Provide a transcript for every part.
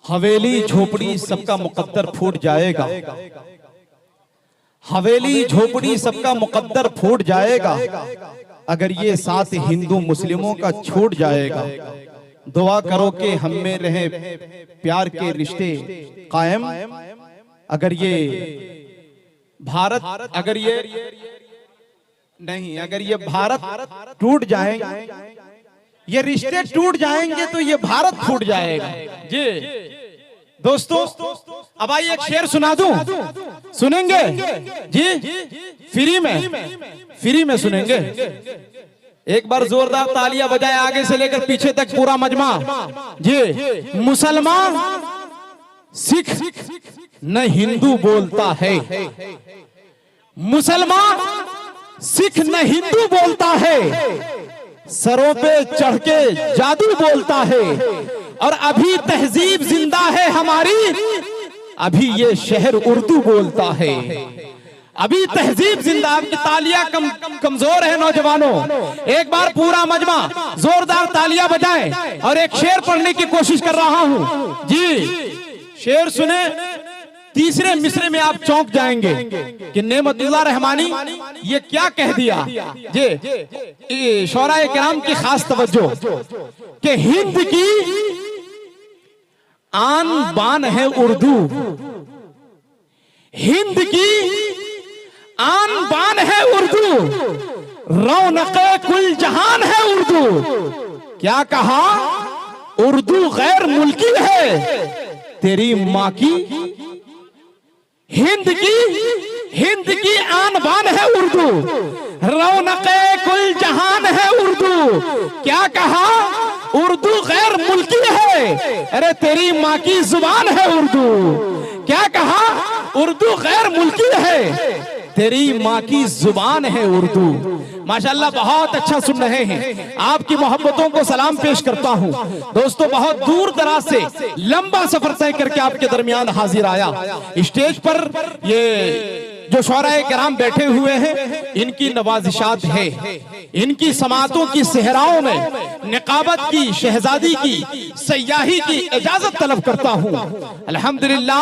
हवेली झोपड़ी सबका मुकद्दर फूट जाएगा, हवेली झोपड़ी सबका मुकद्दर फूट जाएगा, अगर ये साथ हिंदू मुस्लिमों का छूट जाएगा। दुआ करो कि हम में रहे प्यार के रिश्ते कायम, अगर ये भारत अगर ये भारत टूट जाएंगे, ये रिश्ते टूट जाएंगे तो ये भारत फूट जाएगा। जी दोस्तों, अब आइए एक शेर सुना दूं, सुनेंगे जी? फ्री में सुनेंगे। एक बार जोरदार तालियां बजाए आगे से लेकर पीछे तक पूरा मजमा। जी, मुसलमान सिख न हिंदू बोलता है, मुसलमान सिख न हिंदू बोलता है, सरों पे चढ़ के जादू बोलता है, और अभी तहजीब जिंदा है हमारी, अभी ये शहर उर्दू बोलता है। अभी तहजीब जिंदा। आपकी तालियां कमजोर है नौजवानों, एक बार पूरा मजमा जोरदार तालियां बजाएं और एक शेर पढ़ने की कोशिश कर रहा हूं। जी शेर सुने, तीसरे मिसरे में आप चौंक जाएंगे कि नेमतुल्लाह रहमानी ये क्या कह दिया। जी शौराए किराम की खास तवज्जो कि हिंद की आन बान है उर्दू, हिंद की आन बान है उर्दू, रौनक़े कुल जहान है उर्दू। क्या कहा? उर्दू गैर मुल्की है तेरी माँ की, हिंद की आन बान है उर्दू, रौनक़े कुल जहान है उर्दू। क्या कहा? उर्दू गैर मुल्की है, अरे तेरी माँ की जुबान है उर्दू। क्या कहा? उर्दू गैर मुल्की है, तेरी माँ की जुबान है उर्दू। माशाल्लाह बहुत अच्छा सुन रहे हैं, आपकी मोहब्बतों को सलाम पेश करता हूँ। दोस्तों बहुत दूर दराज से लंबा सफर तय करके आपके दरमियान हाजिर आया। स्टेज पर ये जो शौराए किराम बैठे हुए हैं, इनकी नवाजिशात है, इनकी समातों की सेहराओं में निकाबत की, शहजादी की, सयाही की इजाजत तलब करता हूँ। अल्हम्दुलिल्लाह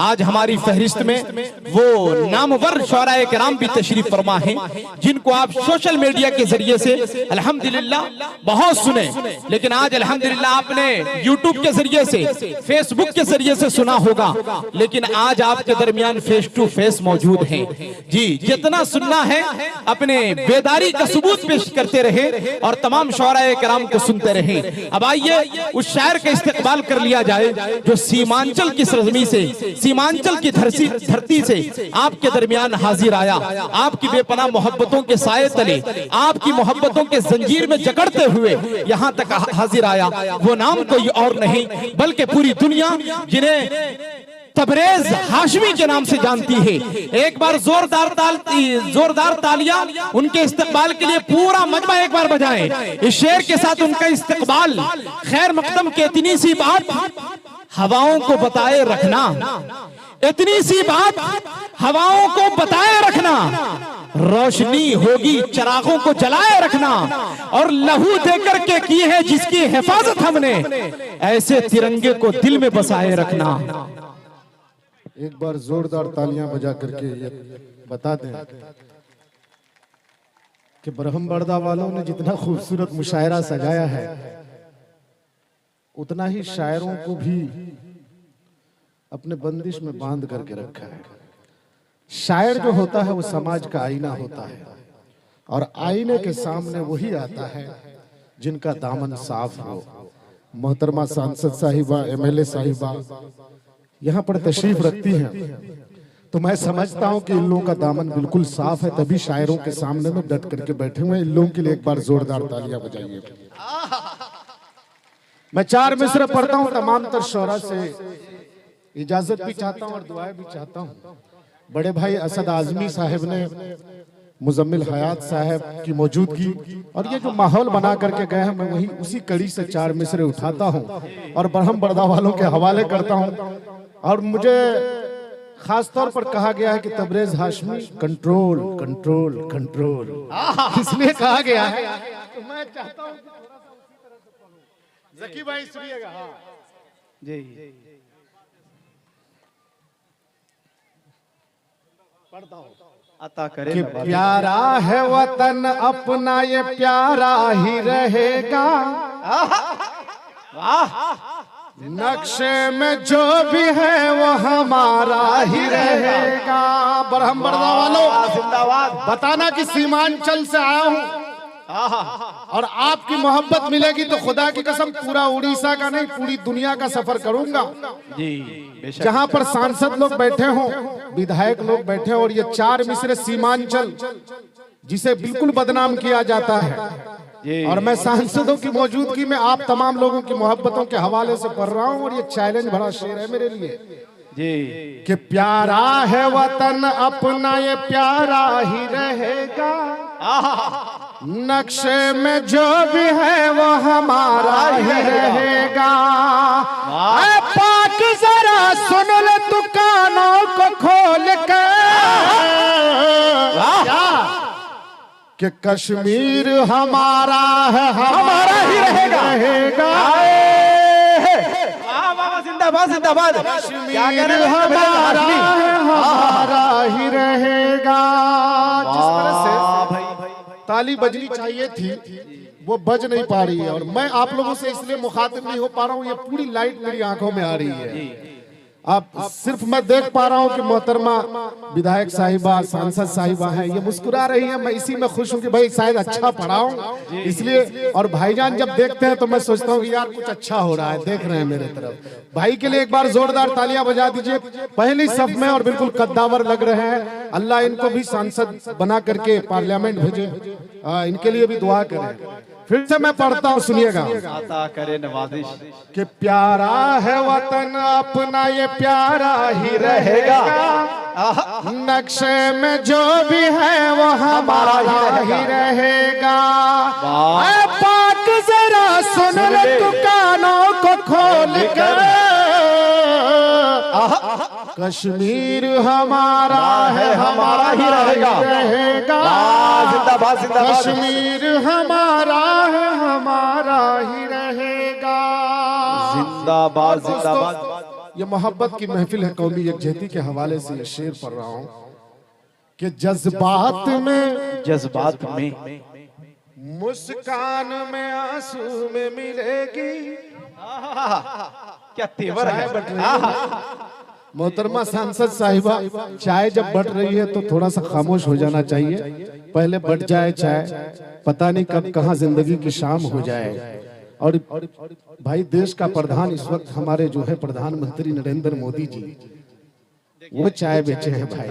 आज हमारी फहरिस्त में वो नामवर शौराए किराम भी तशरीफ फरमा हैं, जिनको आप सोशल मीडिया के जरिए से अल्हम्दुलिल्लाह बहुत सुने, लेकिन आज अल्हम्दुलिल्लाह आपने यूट्यूब के जरिए से, फेसबुक के जरिए से सुना होगा, लेकिन आज आपके दरमियान फेस टू फेस मौजूद हैं। जी जितना सुनना है अपने बेदारी का सबूत पेश करते रहे और तमाम शौराए किराम को सुनते रहे। अब आइए उस शायर का इस्तेकबाल कर लिया जाए जो सीमांचल की सरजमी से, सीमांचल की धरती से आपके दरमियान हाजिर आया, आपकी बेपनाह मोहब्बतों के साए तले, आपकी मोहब्बतों के जंजीर में जकड़ते हुए यहाँ तक हाजिर आया। वो नाम कोई और नहीं बल्कि पूरी दुनिया जिन्हें तबरेज हाशमी के नाम से जानती है। एक बार जोरदार तालियां उनके इस्तकबाल के लिए पूरा मजमा एक बार बजाएं। इस शेर के साथ उनका इस्तकबाल, खैर मकदम के इतनी सी बात हवाओं को बताए रखना, इतनी सी बात हवाओं को बताए रखना, रोशनी होगी चरागों को जलाए रखना, और लहू देकर के की है जिसकी हिफाजत हमने, ऐसे तिरंगे को दिल में बसाए रखना। एक बार जोरदार तालियां बजा करके ये बता दें कि ब्रह्मबर्दा वालों ने जितना खूबसूरत मुशायरा सजाया है, उतना ही शायरों को भी अपने बंदिश में बांध करके रखा है। शायर जो होता है वो समाज का आईना होता है, और आईने के सामने वही आता है जिनका दामन साफ हो। मोहतरमा सांसद साहिबा, एमएलए साहिबा यहाँ पर तशरीफ रखती हैं, तो मैं समझता हूँ कि इन लोगों का दामन बिल्कुल साफ है, तभी शायरों के सामने में डट करके बैठे हुए। इन लोगों के लिए एक बार जोरदार तालियां बजाइए। मैं 4 मिसरे पढ़ता हूँ, तमाम तर शौरा से इजाजत भी चाहता हूँ और दुआएं भी चाहता हूँ। बड़े भाई असद आजमी साहब ने मुजम्मिल हयात साहब की मौजूदगी और ये जो माहौल बना करके गए हैं, मैं वही उसी कड़ी से 4 मिसरे उठाता हूँ और ब्रह्मबर्दा वालों के हवाले करता हूँ। और मुझे खास तौर पर कहा गया है कि Tabrez Hashmi control control control, इसलिए कहा गया है। तो मैं चाहता हूँ कि थोड़ा सा उसी तरह से पढ़ूं। ज़की भाई सुनिएगा। हाँ जी अता करे कि नवाज़िश। प्यारा है वतन अपना, ये प्यारा ही रहेगा। नक्शे में जो भी है वो हमारा ही रहेगा। बरहम बरदा वालों, जिंदाबाद। बताना कि सीमांचल से आया हूँ और आपकी मोहब्बत मिलेगी तो खुदा की कसम पूरा उड़ीसा का नहीं, पूरी दुनिया का सफर करूंगा। जी बेशक। जहां पर सांसद लोग बैठे हों, विधायक लोग बैठे हों, और ये 4 मिसरे सीमांचल जिसे बिल्कुल बदनाम किया जाता है, और मैं सांसदों की मौजूदगी में आप तमाम लोगों की मोहब्बतों के हवाले से पढ़ रहा हूं, और ये चैलेंज भरा शेर है मेरे लिए जी कि प्यारा है वतन अपना, ये प्यारा ही रहेगा। नक्शे में जो भी है वो हमारा ही रहेगा। ऐ पाक जरा सुन ले तू कानों को खोल कर, कि कश्मीर हमारा है, हमारा ही रहेगा। जिंदाबाद जिंदाबाद। क्या कह रहे हैं? हमारा है, हमारा ही रहेगा। जिस तरह से ताली बजनी चाहिए थी वो बज नहीं पा रही है, और मैं आप लोगों से इसलिए मुखातिब नहीं हो पा रहा हूँ, ये पूरी लाइट मेरी आंखों में आ रही है। अब सिर्फ मैं देख पा रहा हूँ कि मोहतरमा विधायक साहिबा, सांसद साहिबा हैं, ये मुस्कुरा रही हैं। मैं इसी में खुश हूँ कि भाई शायद अच्छा पढ़ाऊं इसलिए। और भाईजान जब देखते हैं तो मैं सोचता हूँ कि यार कुछ अच्छा हो रहा है, देख रहे हैं मेरे तरफ। भाई के लिए एक बार जोरदार तालियां बजा दीजिए। पहली सफ में और बिल्कुल कद्दावर लग रहे हैं। अल्लाह इनको भी सांसद बना करके पार्लियामेंट भेजे, इनके लिए भी दुआ करें। फिर से मैं पढ़ता हूँ, सुनिएगा। अता करे नवाज़िश। कि प्यारा है वतन अपना, ये प्यारा ही रहेगा। नक्शे में जो भी है वो हमारा ही रहेगा। ऐ पाक जरा सुन ले तू कानों को खोल कर, कश्मीर हमारा है, हमारा ही रहेगा। जिंदाबाद जिंदाबाद। कश्मीर हमारा है, हमारा ही रहेगा। जिंदाबाद जिंदाबाद। ये मोहब्बत की महफिल है, कौमी यकजहती के हवाले से ये शेर पढ़ रहा हूँ कि जज्बात में मुस्कान में आंसू में मिलेगी। क्या तेवर है। मोहतरमा सांसद साहिबा, चाय जब बट रही है तो थोड़ा सा खामोश हो जाना चाहिए। पहले बट जाए चाय, पता नहीं कब कहाँ जिंदगी की शाम हो जाए। और भाई देश का प्रधान इस वक्त हमारे जो है प्रधानमंत्री नरेंद्र मोदी जी, वो चाय बेचे हैं भाई।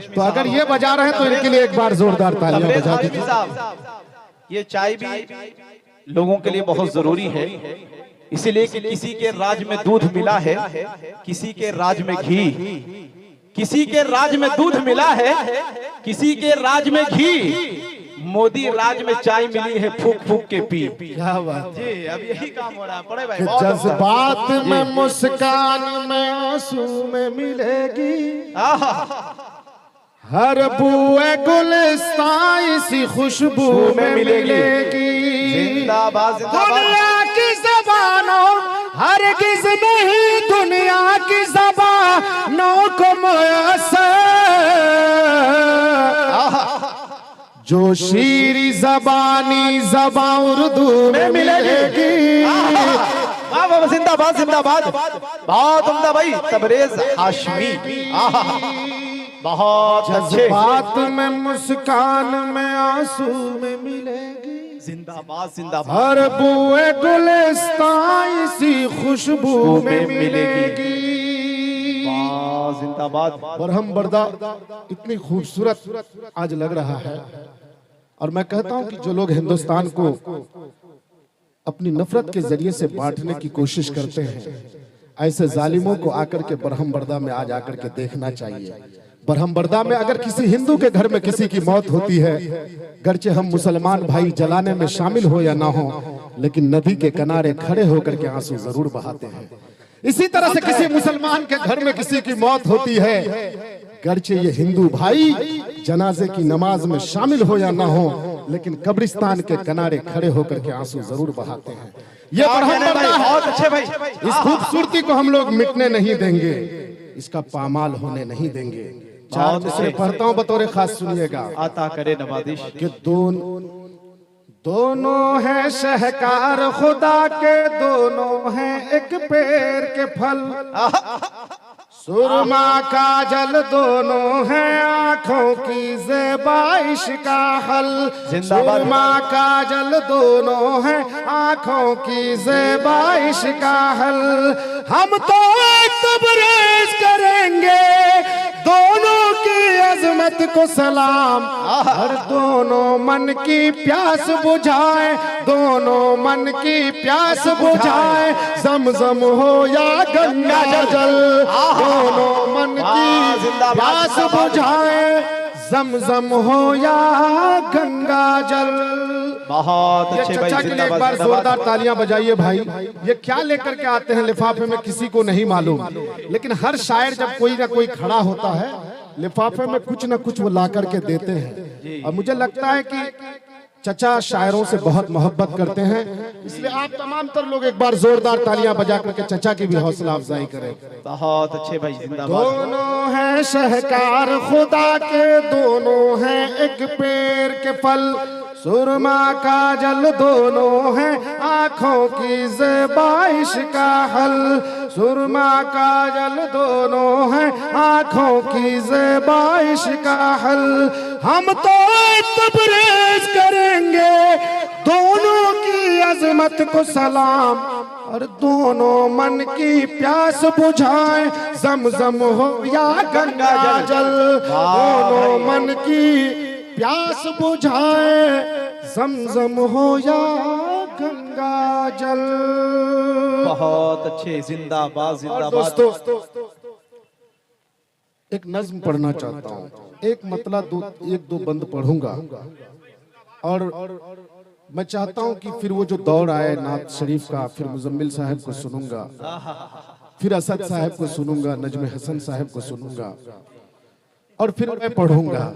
तो अगर ये बजा रहे हैं तो इनके लिए एक बार जोरदार तालियां बजा दीजिए। ये चाय भी लोगों के लिए बहुत जरूरी है, इसीलिए कि किसी के राज में दूध मिला है, किसी के राज में घी, किसी के राज में दूध मिला है, किसी के राज में घी। मोदी राज में चाय मिली है, फूक फूक के पी। क्या बात जी, अब यही काम हो रहा है। पढ़े भाई। जज्बात में मुस्कान में आंसू में मिलेगी। हर बूए गुलिस्तान इसी खुशबू में मिलेगी। जिंदाबाद जिंदाबाद। दुनिया की जबानों हरगिज नहीं, दुनिया की जबानों को मुयस्सर, जो शीरी जबानी जबां उर्दू में मिलेगी। वाह वाह, जिंदाबाद जिंदाबाद। बहुत उम्दा भाई, तबरेज हाशमी। बहुत अच्छे। जज्बात में मुस्कान में आंसू में मिलेगी। जिंदाबाद जिंदाबाद। हर बूए गुलिस्तान इसी खुशबू में मिलेगी। वाह, जिंदाबाद। बरहम बरदा इतनी खूबसूरत आज लग रहा है, और मैं कहता हूं कि जो लोग हिंदुस्तान को अपनी नफरत के जरिए से बांटने की कोशिश करते हैं, ऐसे जालिमों को आकर के बरहम बरदा में आज आकर के देखना चाहिए। बरहम बरदा में अगर किसी हिंदू के घर में किसी की मौत होती है, गर्चे हम मुसलमान भाई जलाने में शामिल हो या ना हो, लेकिन नदी के किनारे खड़े होकर के आंसू जरूर बहाते हैं। इसी तरह से किसी मुसलमान के घर में किसी की मौत होती है, गर्चे ये हिंदू भाई जनाजे की नमाज में शामिल हो या ना हो, लेकिन कब्रिस्तान के किनारे खड़े होकर के आंसू जरूर बहाते हैं। ये बढ़म बढ़ता है। बहुत अच्छे भाई। इस खूबसूरती को हम लोग मिटने नहीं देंगे, इसका पामाल होने नहीं देंगे। चार दूसरे पढ़ता हूँ बतौर खास, सुनिएगा। अता करे नवाजिश कि दोनों हैं शहकार खुदा के, दोनों हैं एक पेड़ के फल। सुरमा काजल दोनों हैं आंखों की ज़ेबाइश का हल। सुरमा काजल दोनों हैं आंखों की ज़ेबाइश का हल। हम तो एक तबरेज करेंगे दोनों की अजमत को सलाम, और दोनों मन की प्यास बुझाए, दोनों मन की प्यास बुझाए। ज़मज़म हो या गंगा जल, दोनों मन की प्यास बुझाए। ज़मज़म हो या गंगा जल। बहुत ये अच्छे चचा भाई, के लिए एक बार जोरदार तालियां बजाइए भाई। ये क्या लेकर के आते हैं लिफाफे में किसी को नहीं मालूम, लेकिन हर शायर जब कोई ना कोई खड़ा होता है लिफाफे में कुछ ना कुछ वो ला करके देते हैं। और मुझे लगता है कि चचा शायरों से बहुत मोहब्बत करते हैं, इसलिए आप तमाम तर लोग एक बार जोरदार तालियां बजा करके चचा की भी हौसला अफजाई करें। बहुत अच्छे भाई, जिंदाबाद। दोनों हैं शहकार खुदा के, दोनों हैं एक पेड़ के फल। सुरमा काजल दोनों हैं आंखों की ज़ेबाइश का हल। सुरमा काजल दोनों हैं आंखों की ज़ेबाइश का हल। हम तो तबरेज करेंगे दोनों की अजमत को सलाम, और दोनों मन की प्यास बुझाए। ज़मज़म हो या गंगा जल, दोनों मन की प्यास बुझाए। ज़मज़म हो या गंगा जल। बहुत अच्छे, जिंदाबाद और जिंदाबाद। दोस्तों एक नज्म पढ़ना चाहता हूँ, एक मतलब एक दो बंद पढ़ूंगा, और मैं चाहता हूँ कि फिर वो जो दौड़ आए नात शरीफ का, फिर मुजम्मिल साहब को सुनूंगा, फिर असद साहब को सुनूंगा, नजम हसन साहब को सुनूंगा, और फिर मैं पढ़ूंगा।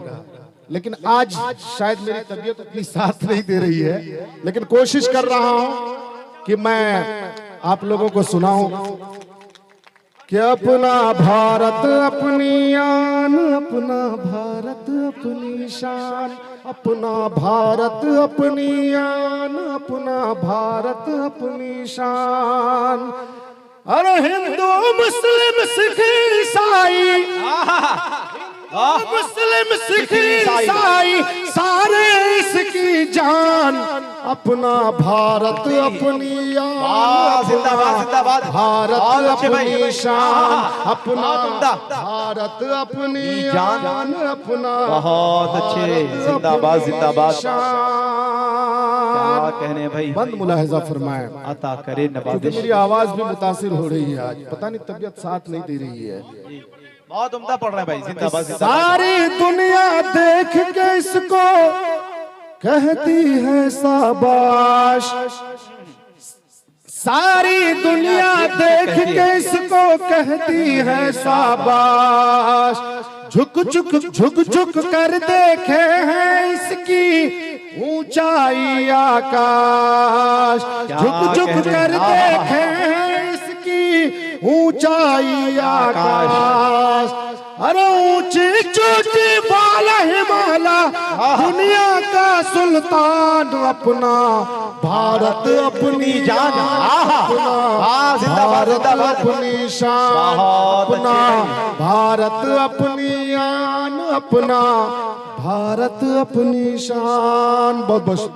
लेकिन आज शायद मेरी तबीयत उतनी साथ नहीं दे रही है, लेकिन कोशिश कर रहा हूं कि मैं आप लोगों को सुनाऊं कि अपना भारत अपनी आन, अपना भारत अपनी शान, अपना भारत अपनी आन, अपना भारत अपनी शान। अरे हिंदू मुस्लिम सिख ईसाई, मुस्लिम सिख ईसाई सारे इसकी जान। अपना भारत अपनी आन, जिंदाबाद जिंदाबाद। भारत अपनी शान, अपना भारत अपनी जान, अपना बहुत अच्छे, जिंदाबाद जिंदाबाद। क्या कहने भाई। बंद मुलाहिजा फरमाएं। अता करे क्योंकि नवाजिश। मेरी आवाज भी मुतासिर हो रही है आज, पता नहीं तबीयत साथ नहीं दे रही है। बहुत उम्दा पढ़ रहे हैं भाई, जिंदाबाद जिंदाबाद। सारी दुनिया देख के इसको कहती है शाबाश, सारी दुनिया देख के इसको कहती है शाबाश। झुक झुक झुक झुक कर देखे हैं इसकी ऊंचाई आकाश। झुक झुक कर देखे हैं इसकी ऊंचाई आकाश। अरे ऊंची चोटी वाला हिमालय, दुनिया का सुल्तान। अपना भारत अपनी जान, अपना भारत अपनी शान, अपना भारत अपनी आन, अपना भारत अपनी शान। बहुत बहुत